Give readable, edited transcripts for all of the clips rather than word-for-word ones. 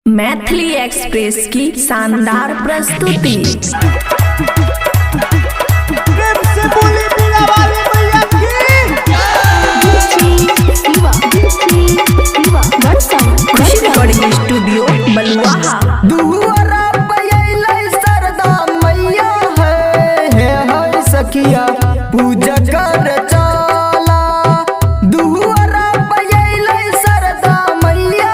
Maithili express की शानदार प्रस्तुति। खुशी रिकॉर्डिंग स्टूडियो बलुआहा। सखिया पूजा कर चला दुहरा पयले सरदा मैया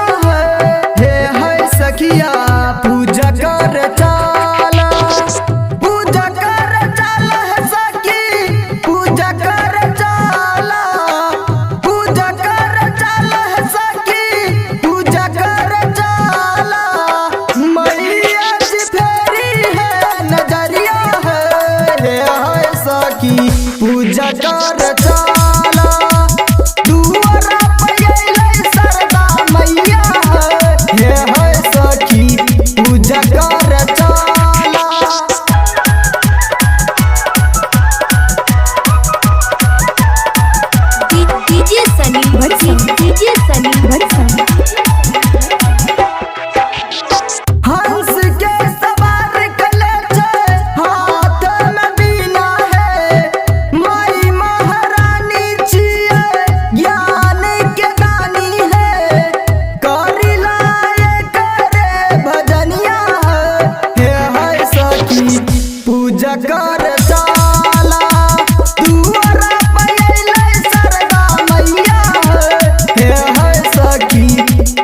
है सखिया पूजा कर चला पूजा कर चला है सखी पूजा कर चला पूजा कर चला है सखी पूजा कर चला मैया जी फेरी है नजरिया है सखी पूजा कर चला दुआरा पयले सरदा मैया है सखी पूजा कर चला। डीजे सनी भरसन डीजे सनी भरसन हंस के सवार कले छे हाथ में बीना है माई महारानी छिए ज्ञान के दानी है करी लाए करे भजनिया है सखी पूजा कर चला दुआरा पयले सरदा मैया है सखी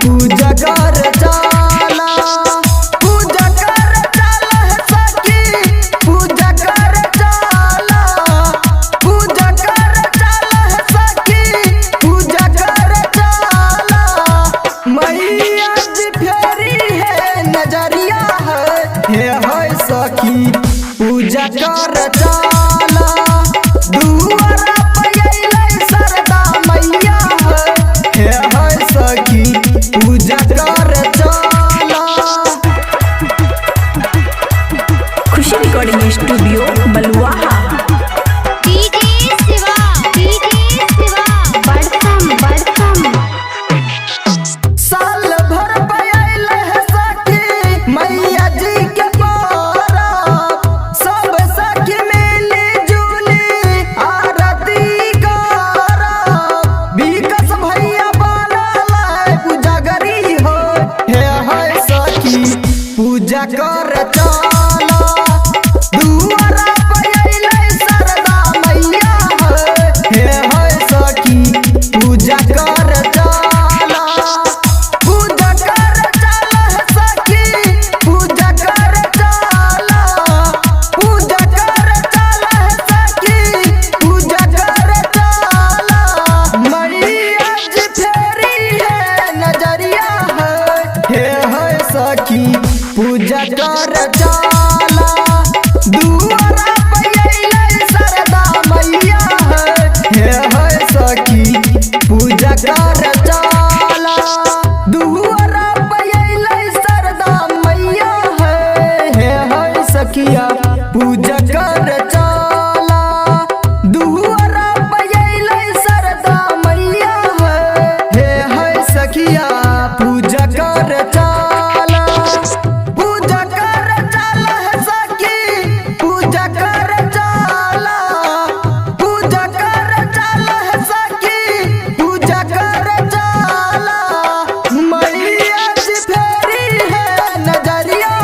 पूजा कर चला पूजा कर चला है सखी पूजा कर चला पूजा कर चला है सखी पूजा कर चला मैया जी फेरी है नजरिया है सखी पूजा कर चला दुआरा पयले सरदा मैया है सखी पूजा कर चला। खुशी रिकॉर्डिंग स्टूडियो बलुआहा। डीजे शिवा बड़सम बड़सम साल भर पयले है सखी मैया जी के परब सब सखी मिली जुली आरती करब विकास भैया बनल पूजागरी हो है सखी पूजा कर चला दुआरा पयले सरदा मैया है सखी पूजा कर चला पूजा कर चला है सखी पूजा कर चला पूजा कर चला है सखी पूजा कर चला मैया जी फेरी है नजरिया है सखी पूजा कर चला दुआरा पयले सरदा मैया है सखी पूजा कर चला दुआरा पयले सरदा मैया है सखिया पूजा कर चला दुआरा पयले सरदा मैया है सखिया पूजा कर चला पूजा कर चला है सखी पूजा कर चला पूजा कर चला है सखी पूजा कर चला मैया जी फेरी है नजरिया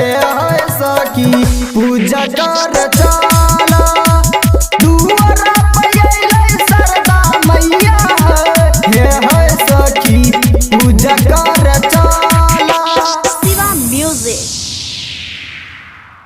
है सखी पूजा कर चला।